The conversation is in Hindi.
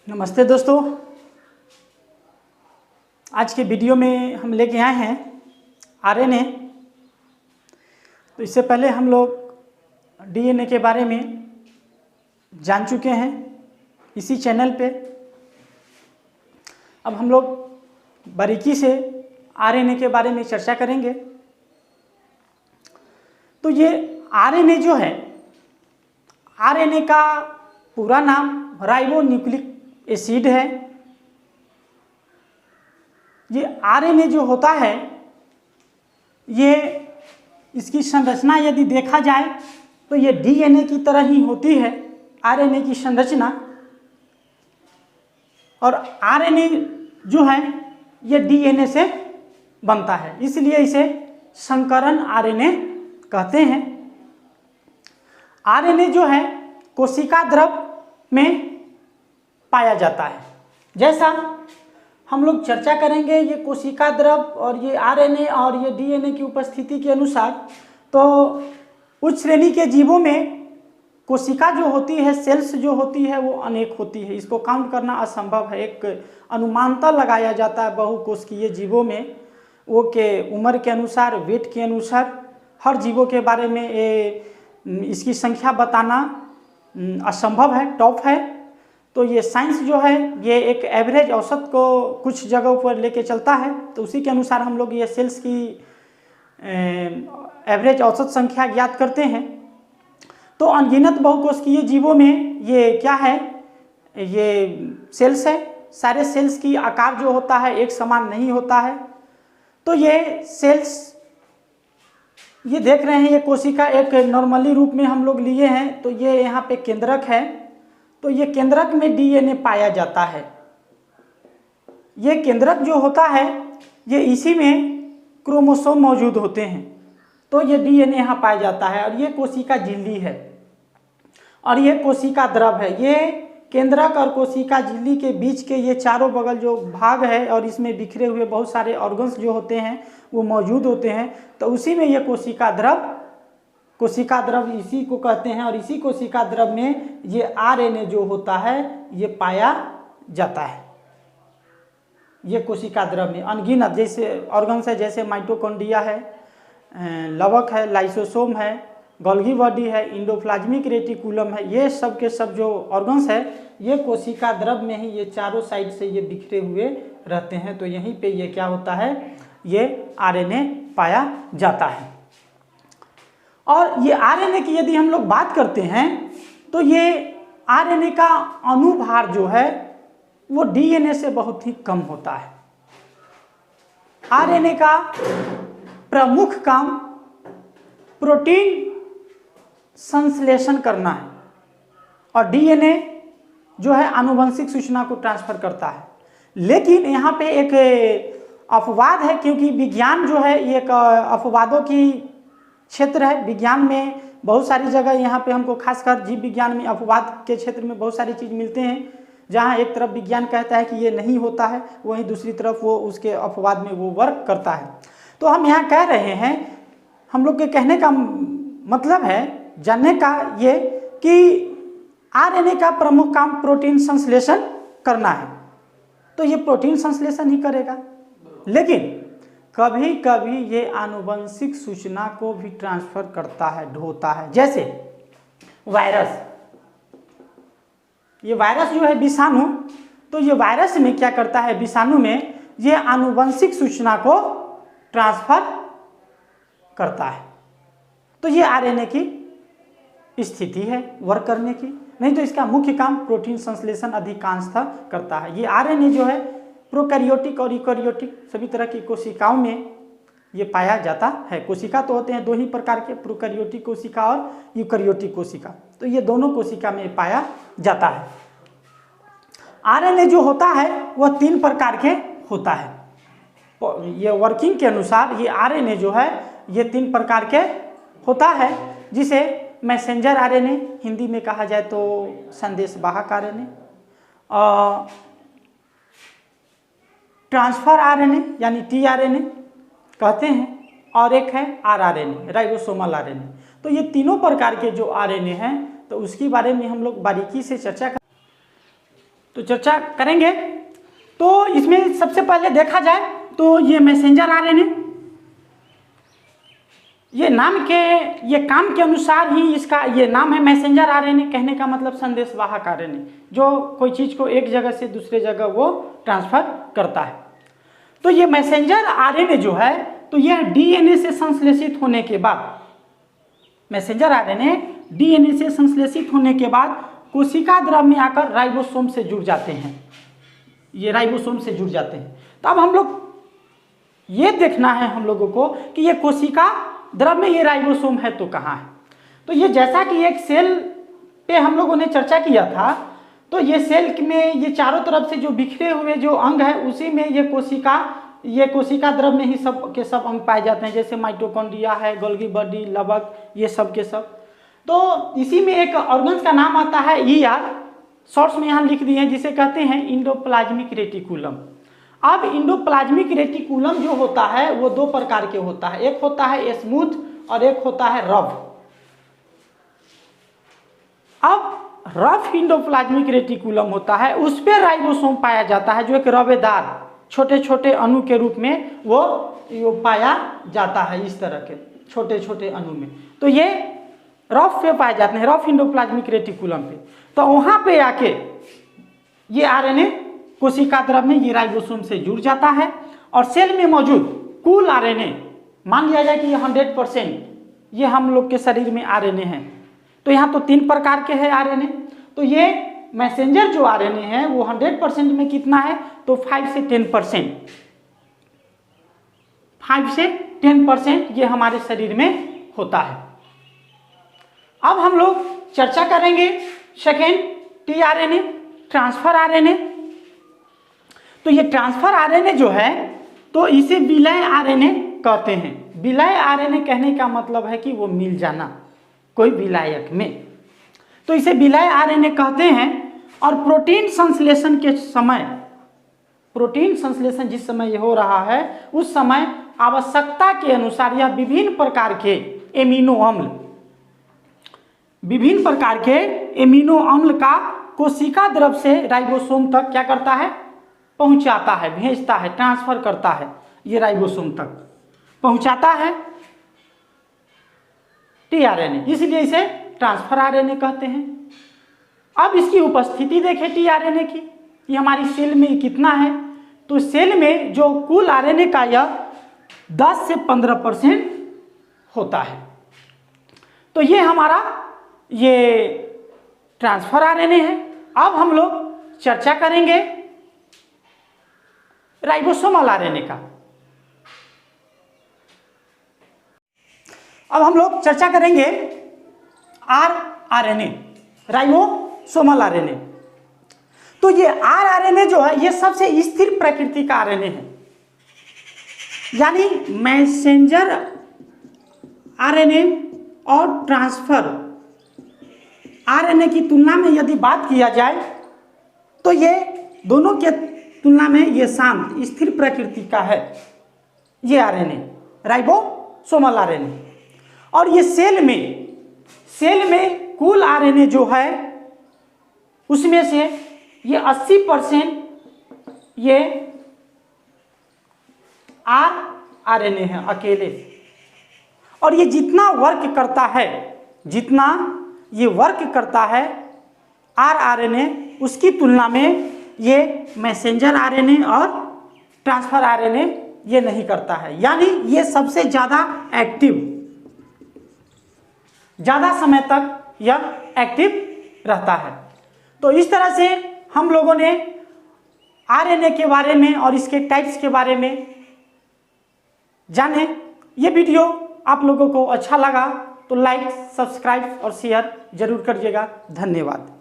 नमस्ते दोस्तों, आज के वीडियो में हम लेके आए हैं आरएनए। तो इससे पहले हम लोग डीएनए के बारे में जान चुके हैं इसी चैनल पे। अब हम लोग बारीकी से आरएनए के बारे में चर्चा करेंगे। तो ये आरएनए जो है, आरएनए का पूरा नाम राइबो न्यूक्लिक एसिड है। ये आरएनए जो होता है, ये इसकी संरचना यदि देखा जाए तो ये डीएनए की तरह ही होती है आरएनए की संरचना। और आरएनए जो है ये डीएनए से बनता है, इसलिए इसे संकरण आरएनए कहते हैं। आरएनए जो है कोशिका द्रव में पाया जाता है। जैसा हम लोग चर्चा करेंगे ये कोशिका द्रव और ये आरएनए और ये डीएनए की उपस्थिति के अनुसार, तो उच्च श्रेणी के जीवों में कोशिका जो होती है, सेल्स जो होती है, वो अनेक होती है। इसको काउंट करना असंभव है। एक अनुमानता लगाया जाता है बहुकोशिकीय जीवों में, वो के उम्र के अनुसार, वेट के अनुसार, हर जीवों के बारे में इसकी संख्या बताना असंभव है, टॉप है। तो ये साइंस जो है ये एक एवरेज औसत को कुछ जगहों पर लेके चलता है, तो उसी के अनुसार हम लोग ये सेल्स की एवरेज औसत संख्या ज्ञात करते हैं। तो अनगिनत बहुकोशिकीय जीवों में ये क्या है, ये सेल्स है। सारे सेल्स की आकार जो होता है एक समान नहीं होता है। तो ये सेल्स ये देख रहे हैं, ये कोशिका एक नॉर्मली रूप में हम लोग लिए हैं। तो ये यहाँ पे केंद्रक है, तो ये केंद्रक में डीएनए पाया जाता है। ये केंद्रक जो होता है ये इसी में क्रोमोसोम मौजूद होते हैं, तो ये डीएनए यहाँ पाया जाता है। और ये कोशिका झिल्ली है और ये कोशिका द्रव है। ये केंद्रक और कोशिका झिल्ली के बीच के ये चारों बगल जो भाग है और इसमें बिखरे हुए बहुत सारे ऑर्गन्स जो होते हैं वो मौजूद होते हैं। तो उसी में ये कोशिका द्रव इसी को कहते हैं। और इसी कोशिका द्रव में ये आरएनए जो होता है ये पाया जाता है। ये कोशिका द्रव में अनगिनत जैसे ऑर्गन्स है, जैसे माइटोकॉन्ड्रिया है, लवक है, लाइसोसोम है, गोल्गी बॉडी है, इंडोप्लाज्मिक रेटिकुलम है, ये सब के सब जो ऑर्गन्स है ये कोशिका द्रव में ही ये चारों साइड से ये बिखरे हुए रहते हैं। तो यहीं पे ये क्या होता है, ये आरएनए पाया जाता है। और ये आरएनए की यदि हम लोग बात करते हैं तो ये आरएनए का अणुभार जो है वो डीएनए से बहुत ही कम होता है। आरएनए का प्रमुख काम प्रोटीन संश्लेषण करना है और डीएनए जो है आनुवंशिक सूचना को ट्रांसफर करता है। लेकिन यहाँ पे एक अपवाद है, क्योंकि विज्ञान जो है ये एक अपवादों की क्षेत्र है। विज्ञान में बहुत सारी जगह यहाँ पे हमको खासकर जीव विज्ञान में अपवाद के क्षेत्र में बहुत सारी चीज़ मिलते हैं, जहाँ एक तरफ विज्ञान कहता है कि ये नहीं होता है, वहीं दूसरी तरफ वो उसके अपवाद में वो वर्क करता है। तो हम यहाँ कह रहे हैं, हम लोग के कहने का मतलब है, जानने का ये कि आरएनए का प्रमुख काम प्रोटीन संश्लेषण करना है। तो ये प्रोटीन संश्लेषण ही करेगा, लेकिन कभी कभी ये आनुवंशिक सूचना को भी ट्रांसफर करता है, ढोता है। जैसे वायरस, ये वायरस जो है विषाणु, तो ये वायरस में क्या करता है, विषाणु में ये आनुवंशिक सूचना को ट्रांसफर करता है। तो ये आरएनए की स्थिति है वर्क करने की। नहीं तो इसका मुख्य काम प्रोटीन संश्लेषण अधिकांशतः करता है। ये आरएनए जो है प्रोकैरियोटिक और यूकैरियोटिक सभी तरह की कोशिकाओं में ये पाया जाता है। कोशिका तो होते हैं दो ही प्रकार के, प्रोकैरियोटिक कोशिका और यूकैरियोटिक कोशिका। तो ये दोनों कोशिका में पाया जाता है। आरएनए जो होता है वह 3 प्रकार के होता है। ये वर्किंग के अनुसार ये आरएनए जो है ये 3 प्रकार के होता है, जिसे मैसेंजर आरएनए हिंदी में कहा जाए तो संदेशवाहक आरएनए, ट्रांसफर आरएनए यानी टीआरएनए कहते हैं, और एक है आरआरएनए राइबोसोमल आरएनए। तो ये तीनों प्रकार के जो आरएनए हैं तो उसके बारे में हम लोग बारीकी से चर्चा कर। तो चर्चा करेंगे। तो इसमें सबसे पहले देखा जाए तो ये मैसेंजर आरएनए, ये काम के अनुसार ही इसका ये नाम है मैसेंजर आरएनए। कहने का मतलब संदेशवाहक आरएनए, जो कोई चीज़ को एक जगह से दूसरे जगह वो ट्रांसफर करता है। तो ये मैसेंजर आरएनए जो है, तो यह डीएनए से संश्लेषित होने के बाद, मैसेंजर आरएनए डीएनए से संश्लेषित होने के बाद कोशिका द्रव में आकर राइबोसोम से जुड़ जाते हैं। ये राइबोसोम से जुड़ जाते हैं। तो अब हम लोग ये देखना है हम लोगों को कि ये कोशिका द्रव में ये राइबोसोम है तो कहाँ है। तो ये जैसा कि एक सेल पे हम लोगों ने चर्चा किया था, तो ये सेल में ये चारों तरफ से जो बिखरे हुए जो अंग है, उसी में ये कोशिका द्रव में ही सब के सब अंग पाए जाते हैं, जैसे माइटोकॉन्ड्रिया है, गोल्गी बॉडी, लवक, ये सब के सब। तो इसी में एक ऑर्गन्स का नाम आता है ER, शॉर्ट्स में यहाँ लिख दिए हैं, जिसे कहते हैं इंडोप्लाज्मिक रेटिकुलम। अब इंडोप्लाज्मिक रेटिकुलम जो होता है वो दो प्रकार के होता है, एक होता है स्मूथ और एक होता है रफ। अब रफ इंडोप्लाज्मिक रेटिकुलम होता है, उस पर राइबोसोम पाया जाता है, जो एक रवेदार छोटे छोटे अणु के रूप में वो पाया जाता है, इस तरह के छोटे छोटे अणु में। तो ये रफ पे पाए जाते हैं, रफ इंडोप्लाज्मिक रेटिकुलम पे। तो वहाँ पे आके ये आरएनए कोशिका द्रव में ये राइबोसोम से जुड़ जाता है और सेल में मौजूद कुल आरएनए, मान लिया जाए कि ये 100% ये हम लोग के शरीर में आरएनए हैं। तो यहाँ तो 3 प्रकार के हैं आरएनए। तो ये मैसेंजर जो आरएनए है वो 100% में कितना है, तो 5 से 10%, 5 से 10% ये हमारे शरीर में होता है। अब हम लोग चर्चा करेंगे सेकेंड टीआरएनए, ट्रांसफर आरएनए। तो ये ट्रांसफर आरएनए जो है, तो इसे विलय आरएनए कहते हैं। विलय आरएनए कहने का मतलब है कि वो मिल जाना कोई विलायक में, तो इसे विलय आरएनए कहते हैं। और प्रोटीन संश्लेषण के समय, प्रोटीन संश्लेषण जिस समय ये हो रहा है, उस समय आवश्यकता के अनुसार यह विभिन्न प्रकार के एमिनो अम्ल, विभिन्न प्रकार के एमिनो अम्ल का कोशिका द्रव से राइबोसोम तक क्या करता है, पहुंचाता है, भेजता है, ट्रांसफर करता है, ये राइबोसोम तक पहुंचाता है टीआरएनए, इसलिए इसे ट्रांसफर आरएनए कहते हैं। अब इसकी उपस्थिति देखें टीआरएनए की, ये हमारी सेल में कितना है, तो सेल में जो कुल आरएनए का यह 10 से 15% होता है। तो ये हमारा ये ट्रांसफर आरएनए है। अब हम लोग चर्चा करेंगे राइबोसोमल आरएनए का। अब हम लोग चर्चा करेंगे आरएनए, राइबोसोमल आरएनए। तो ये आरएनए जो है, ये सबसे स्थिर प्रकृति का आरएनए है, यानी मैसेंजर आरएनए और ट्रांसफर आरएनए की तुलना में यदि बात किया जाए, तो ये दोनों के तुलना में ये शांत स्थिर प्रकृति का है ये आरएनए, राइबोसोमल आरएनए। और ये सेल में कुल आरएनए जो है, उसमें से ये 80% ये आरएनए है अकेले। और ये जितना वर्क करता है आरएनए, उसकी तुलना में ये मैसेंजर आरएनए और ट्रांसफर आरएनए ये नहीं करता है, यानी ये सबसे ज़्यादा एक्टिव, ज़्यादा समय तक यह एक्टिव रहता है। तो इस तरह से हम लोगों ने आरएनए के बारे में और इसके टाइप्स के बारे में जाने। ये वीडियो आप लोगों को अच्छा लगा तो लाइक, सब्सक्राइब और शेयर जरूर करिएगा। धन्यवाद।